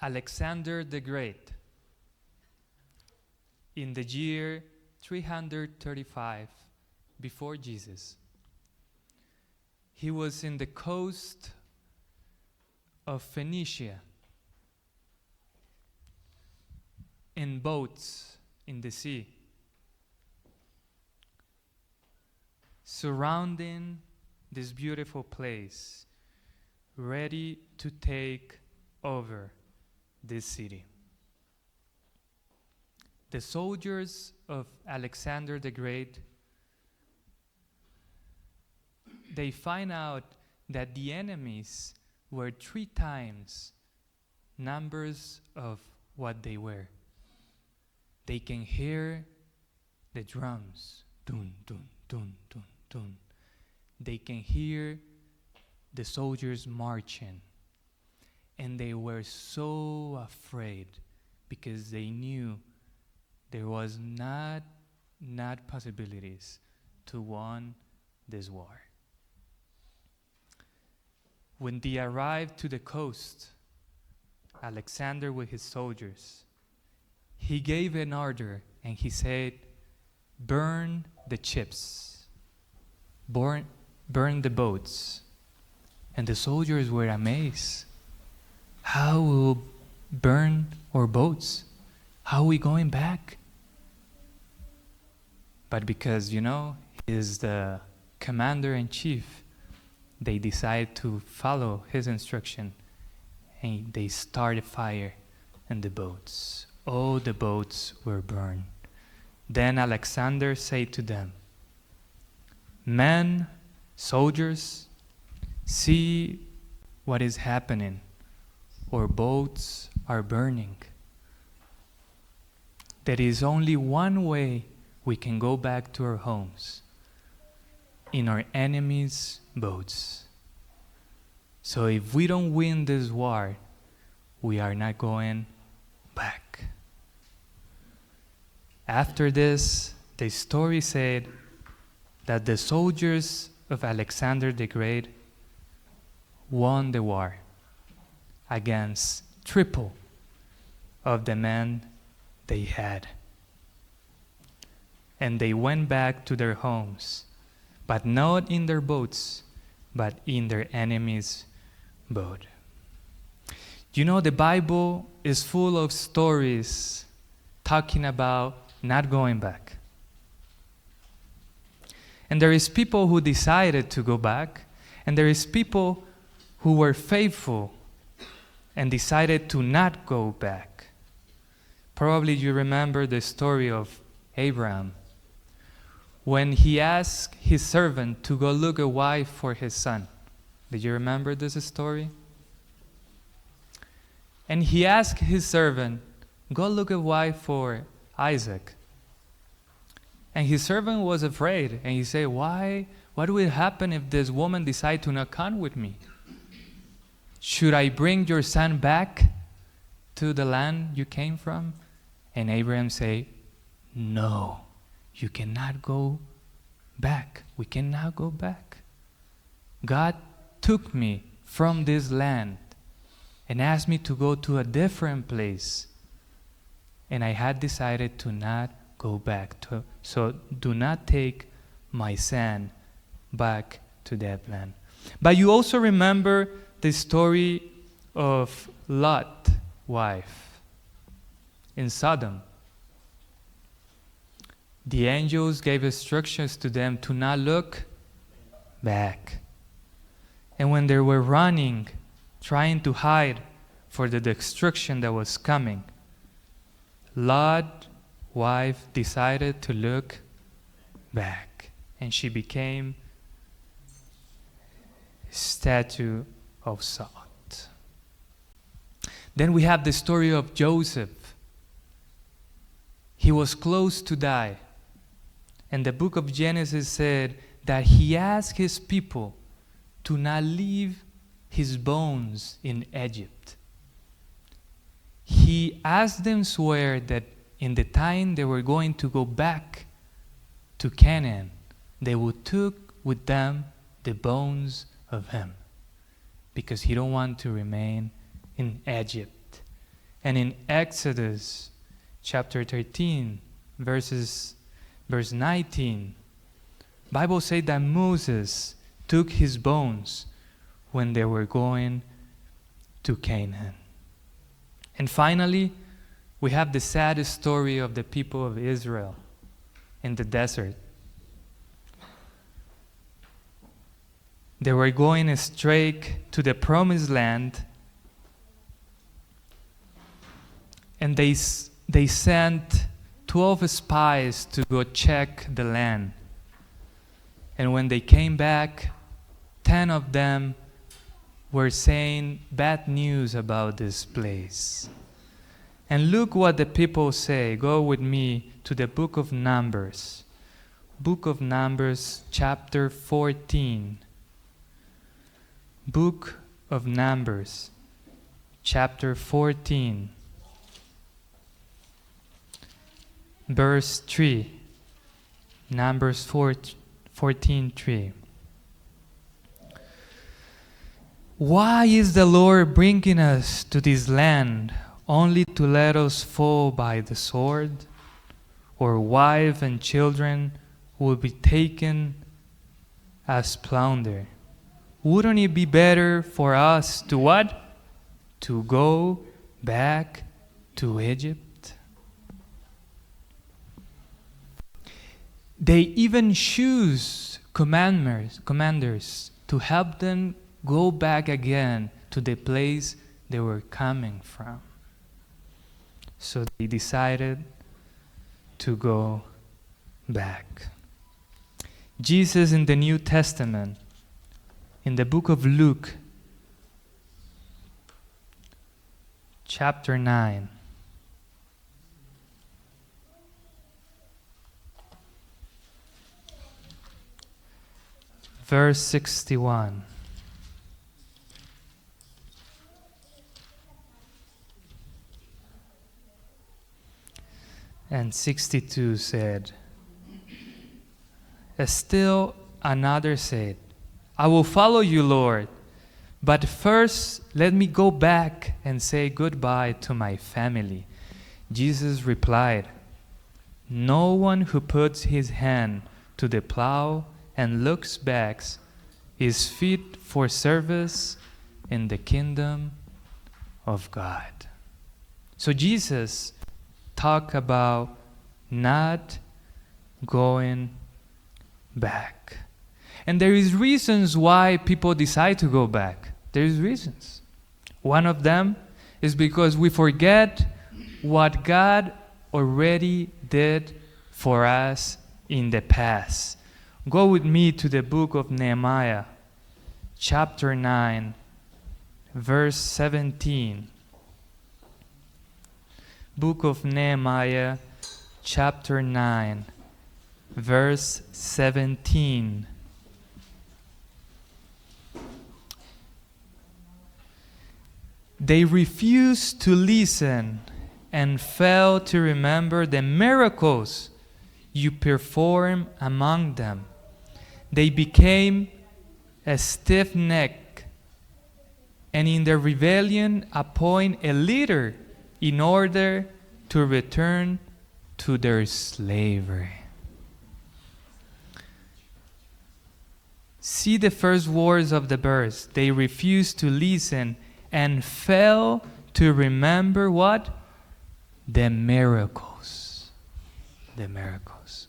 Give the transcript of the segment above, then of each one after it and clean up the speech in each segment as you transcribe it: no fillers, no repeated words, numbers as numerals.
Alexander the Great, in the year 335 before Jesus, he was in the coast of Phoenicia in boats in the sea, surrounding this beautiful place, ready to take over this city. The soldiers of Alexander the Great, they find out that the enemies were 3 times numbers of what they were. They can hear the drums, dun, dun, dun, dun, dun. They can hear the soldiers marching. And they were so afraid because they knew there was not possibilities to win this war. When they arrived to the coast, Alexander with his soldiers, he gave an order and he said, burn the ships, burn the boats. And the soldiers were amazed. How will burn our boats? How are we going back? But because, he is the commander-in-chief, they decide to follow his instruction, and they start a fire in the boats. All the boats were burned. Then Alexander said to them, men, soldiers, see what is happening. Our boats are burning. There is only one way we can go back to our homes, in our enemies' boats. So if we don't win this war, we are not going back. After this, the story said that the soldiers of Alexander the Great won the war against triple of the men they had. And they went back to their homes, but not in their boats, but in their enemy's boat. The Bible is full of stories talking about not going back. And there is people who decided to go back, and there is people who were faithful and decided to not go back. Probably you remember the story of Abraham, when he asked his servant to go look a wife for his son. Did you remember this story? And he asked his servant, go look a wife for Isaac. And his servant was afraid, and he said, why? What will happen if this woman decides to not come with me? Should I bring your son back to the land you came from? And Abraham said, no, you cannot go back. We cannot go back. God took me from this land and asked me to go to a different place. And I had decided to not go back. So do not take my son back to that land. But you also remember the story of Lot's wife in Sodom. The angels gave instructions to them to not look back. And when they were running, trying to hide for the destruction that was coming, Lot's wife decided to look back, and she became a statue of salt. Then we have the story of Joseph. He was close to die. And the book of Genesis said that he asked his people to not leave his bones in Egypt. He asked them swear that in the time they were going to go back to Canaan, they would take with them the bones of him, because he don't want to remain in Egypt. And in Exodus chapter 13, verse 19, Bible says that Moses took his bones when they were going to Canaan. And finally, we have the sad story of the people of Israel in the desert. They were going straight to the promised land, and they sent 12 spies to go check the land. And when they came back, 10 of them were saying bad news about this place. And look what the people say. Go with me to the book of Numbers. Book of Numbers, chapter 14. Book of Numbers, chapter 14, verse 3. Numbers 14:3. Why is the Lord bringing us to this land only to let us fall by the sword? Or wife and children will be taken as plunder. Wouldn't it be better for us to what? To go back to Egypt? They even choose commanders to help them go back again to the place they were coming from. So they decided to go back. Jesus in the New Testament, in the book of Luke, chapter 9, verse 61. And 62 said, still another said, I will follow you, Lord, but first let me go back and say goodbye to my family. Jesus replied, no one who puts his hand to the plow and looks back is fit for service in the kingdom of God. So Jesus talked about not going back. And there is reasons why people decide to go back. There is reasons. One of them is because we forget what God already did for us in the past. Go with me to the book of Nehemiah, chapter 9, verse 17. Book of Nehemiah, chapter 9, verse 17. They refused to listen and failed to remember the miracles you performed among them. They became a stiff neck, and in their rebellion appoint a leader in order to return to their slavery. See the first words of the verse. They refused to listen and fail to remember what? The miracles. The miracles.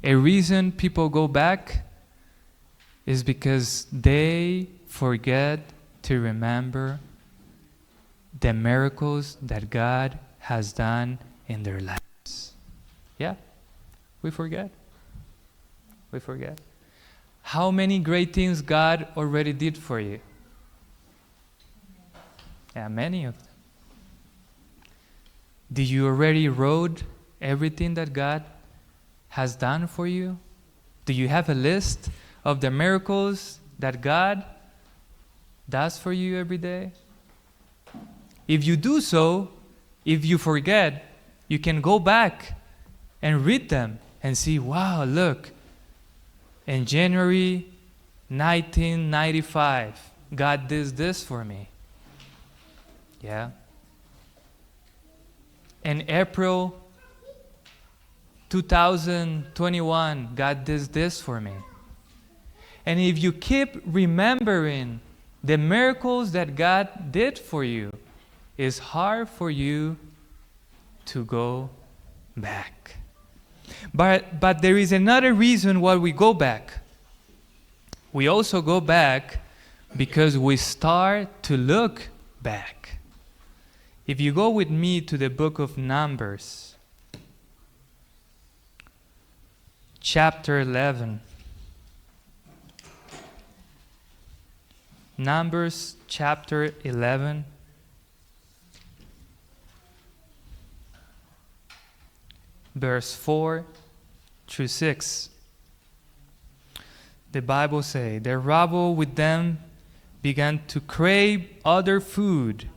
A reason people go back is because they forget to remember the miracles that God has done in their lives. Yeah, we forget. We forget. How many great things God already did for you? Yeah, many of them. Did you already wrote everything that God has done for you? Do you have a list of the miracles that God does for you every day? If you do so, if you forget, you can go back and read them and see, wow, look, in January 1995, God did this for me. Yeah. In April 2021, God did this for me. And if you keep remembering the miracles that God did for you, it's hard for you to go back. But there is another reason why we go back. We also go back because we start to look back. If you go with me to the book of Numbers, chapter 11. Numbers chapter 11. Verse 4 through 6. The Bible says, the rabble with them began to crave other food.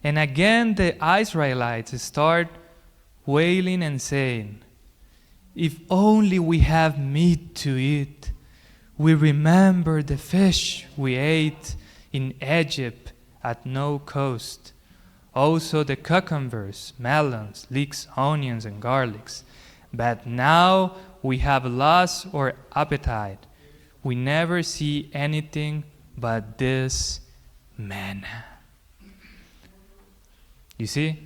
And again the Israelites start wailing and saying, if only we have meat to eat. We remember the fish we ate in Egypt at no cost. Also the cucumbers, melons, leeks, onions, and garlics. But now we have lost our appetite. We never see anything but this manna. You see,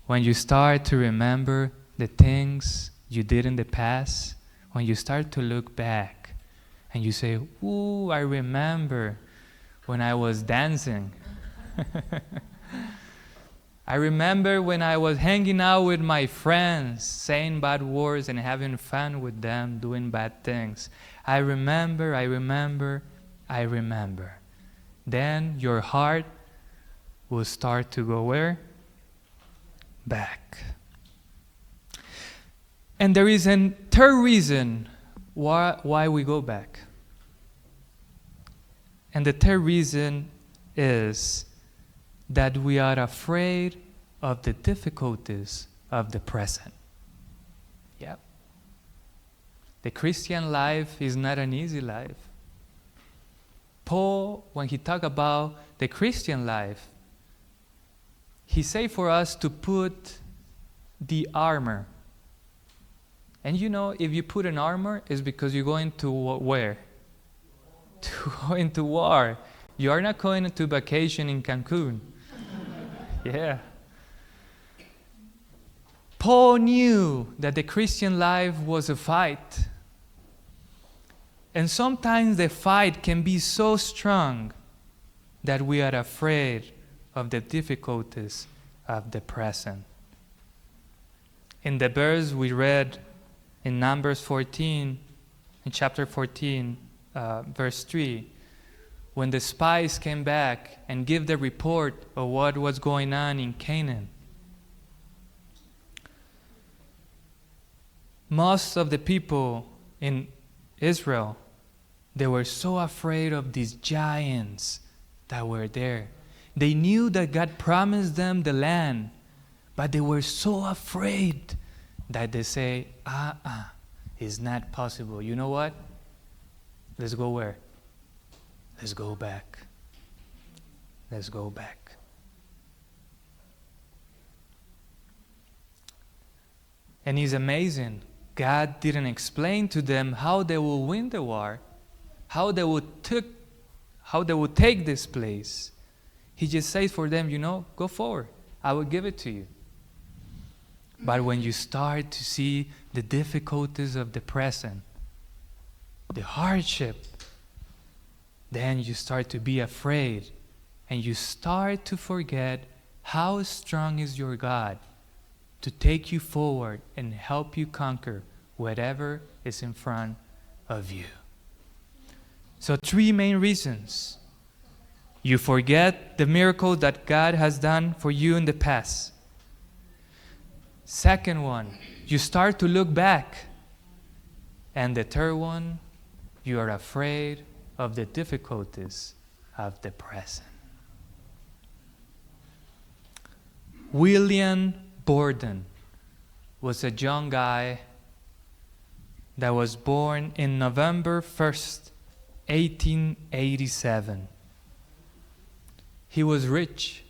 when you start to remember the things you did in the past, when you start to look back, and you say, ooh, I remember when I was dancing. I remember when I was hanging out with my friends, saying bad words and having fun with them, doing bad things. I remember. Then your heart will start to go where? Back. And there is a third reason why we go back. And the third reason is that we are afraid of the difficulties of the present. Yeah. The Christian life is not an easy life. Paul, when he talked about the Christian life, he said for us to put the armor. And you know, if you put an armor, it's because you're going to where? To go into war. You are not going to vacation in Cancun. Yeah. Paul knew that the Christian life was a fight. And sometimes the fight can be so strong that we are afraid of the difficulties of the present. In the verse we read in Numbers 14, in chapter 14, verse 3, when the spies came back and gave the report of what was going on in Canaan, most of the people in Israel, they were so afraid of these giants that were there. They knew that God promised them the land, but they were so afraid that they say, it's not possible. You know what? Let's go where? Let's go back. Let's go back. And it's amazing. God didn't explain to them how they will win the war, how they would take this place. He just says for them, go forward. I will give it to you. But when you start to see the difficulties of the present, the hardship, then you start to be afraid and you start to forget how strong is your God to take you forward and help you conquer whatever is in front of you. So 3 main reasons. You forget the miracle that God has done for you in the past. Second one, you start to look back. And the third one, you are afraid of the difficulties of the present. William Borden was a young guy that was born in November 1st, 1887. He was rich.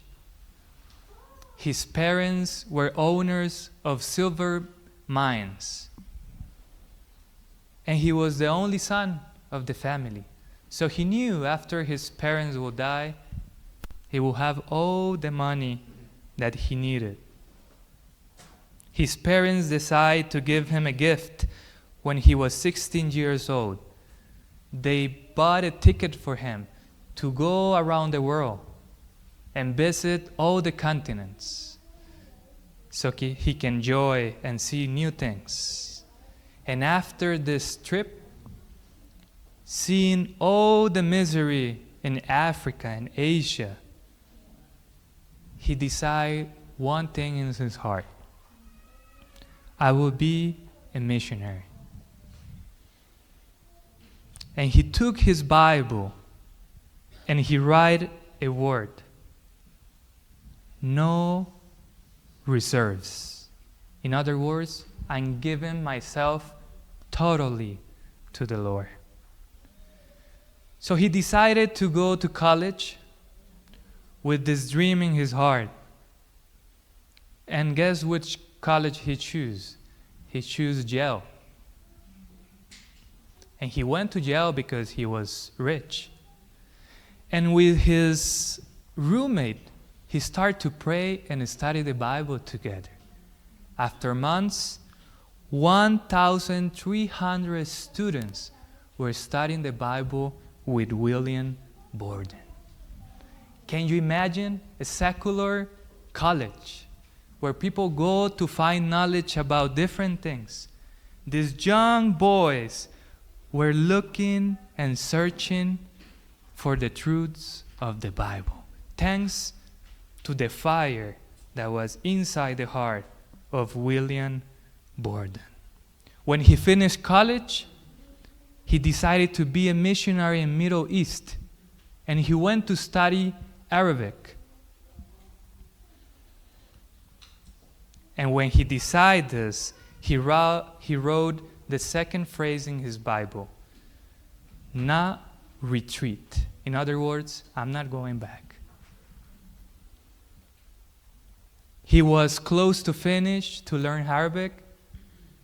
His parents were owners of silver mines. And he was the only son of the family. So he knew after his parents will die, he will have all the money that he needed. His parents decided to give him a gift when he was 16 years old. They bought a ticket for him to go around the world and visit all the continents so he can enjoy and see new things. And after this trip, seeing all the misery in Africa and Asia, he decided one thing in his heart: I will be a missionary. And he took his Bible and he wrote a word: no reserves. In other words, I'm giving myself totally to the Lord. So he decided to go to college with this dream in his heart. And guess which college he chose? He chose Yale. And he went to Yale because he was rich. And with his roommate, he started to pray and study the Bible together. After months, 1,300 students were studying the Bible with William Borden. Can you imagine a secular college where people go to find knowledge about different things? These young boys were looking and searching for the truths of the Bible, thanks to the fire that was inside the heart of William Borden. When he finished college, he decided to be a missionary in Middle East, and he went to study Arabic. And when he decided this, he wrote the second phrase in his Bible: not retreat. In other words, I'm not going back. He was close to finish to learn Arabic,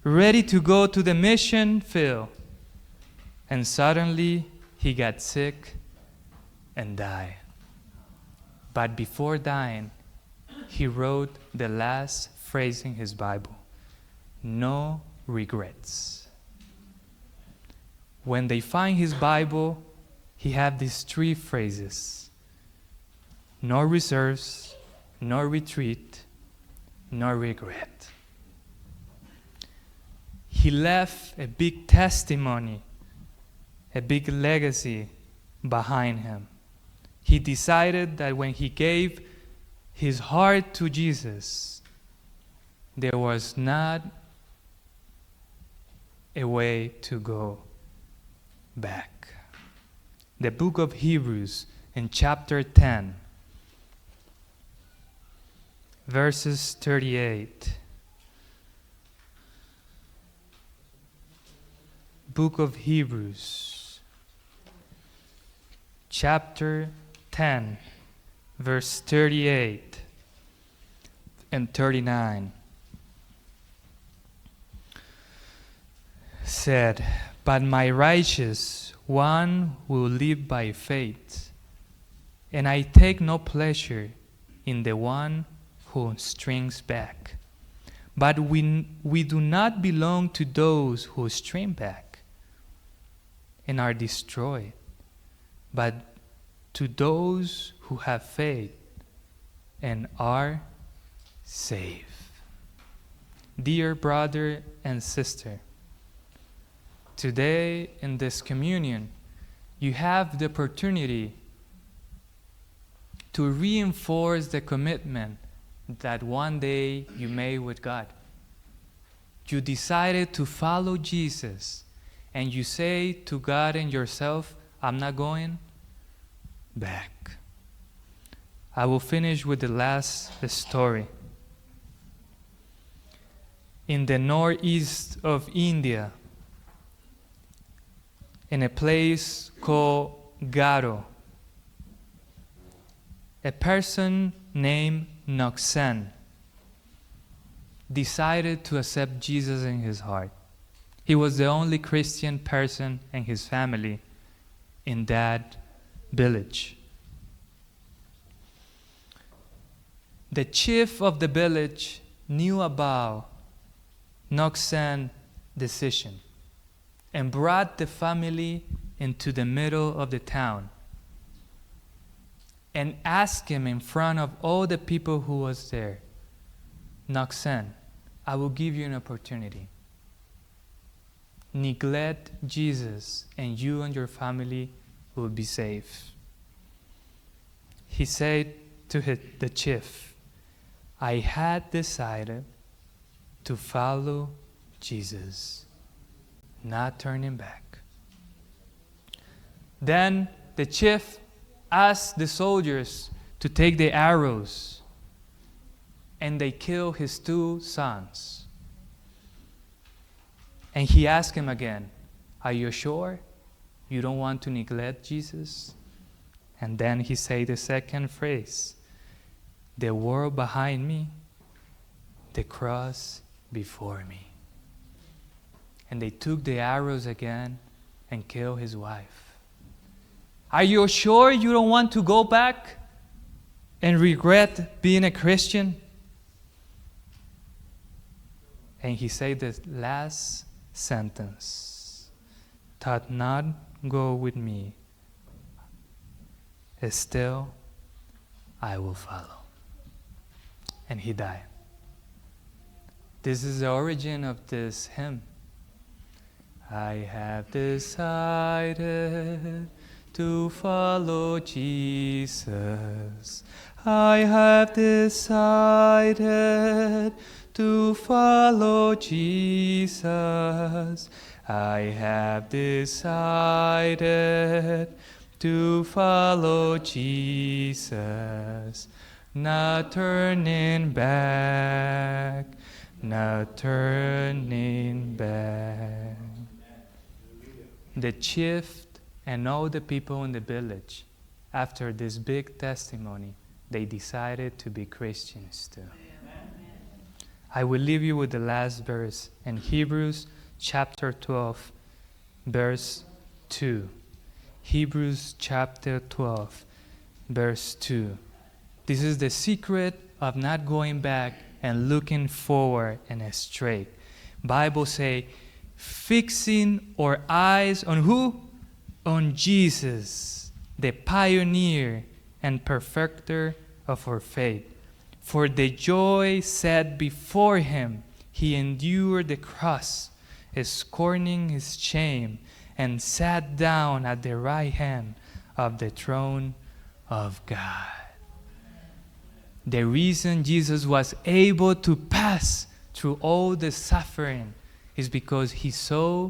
ready to go to the mission field. And suddenly, he got sick and died. But before dying, he wrote the last phrase in his Bible: no regrets. When they find his Bible, he had these three phrases: no reserves, no retreat, no regret. He left a big testimony, a big legacy behind him. He decided that when he gave his heart to Jesus, there was not a way to go back. The book of Hebrews in chapter 10, verses 38. Book of Hebrews, chapter 10, verse 38 and 39. Said, but my righteous one will live by faith, and I take no pleasure in the one who strings back. But we do not belong to those who string back and are destroyed, but to those who have faith and are saved. Dear brother and sister, today in this communion, you have the opportunity to reinforce the commitment that one day you made with God. You decided to follow Jesus, and you say to God and yourself, I'm not going back. I will finish with the last story. In the northeast of India, in a place called Garo, a person named Noxen, decided to accept Jesus in his heart. He was the only Christian person in his family in that village. The chief of the village knew about Noxen's decision and brought the family into the middle of the town and asked him in front of all the people who was there, Noxen, I will give you an opportunity. Neglect Jesus and you and your family will be safe. He said to the chief, I had decided to follow Jesus, not turning back. Then the chief asked the soldiers to take the arrows, and they killed his 2 sons. And he asked him again, are you sure you don't want to neglect Jesus? And then he said the second phrase, the world behind me, the cross before me. And they took the arrows again and killed his wife. Are you sure you don't want to go back and regret being a Christian? And he said the last sentence, "Thought not go with me, still I will follow." And he died. This is the origin of this hymn. I have decided to follow Jesus. I have decided to follow Jesus. I have decided to follow Jesus. Not turning back, not turning back. The chief and all the people in the village, after this big testimony, they decided to be Christians too. I will leave you with the last verse in Hebrews chapter 12, verse 2. Hebrews chapter 12, verse 2. This is the secret of not going back and looking forward and straight. Bible say, fixing our eyes on who? On Jesus, the pioneer and perfecter of our faith. For the joy set before him, he endured the cross, scorning his shame, and sat down at the right hand of the throne of God. The reason Jesus was able to pass through all the suffering is because he saw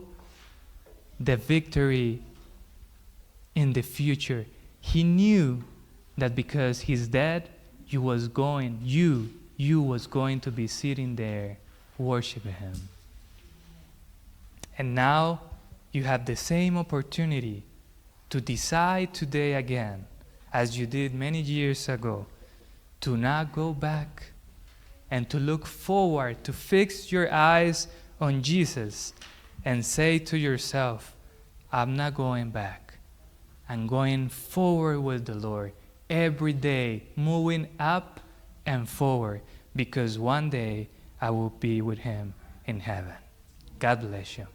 the victory in the future. He knew that because he's dead, you was going to be sitting there worshiping him. And now you have the same opportunity to decide today again, as you did many years ago, to not go back and to look forward, to fix your eyes on Jesus and say to yourself, I'm not going back. I'm going forward with the Lord every day, moving up and forward, because one day I will be with him in heaven. God bless you.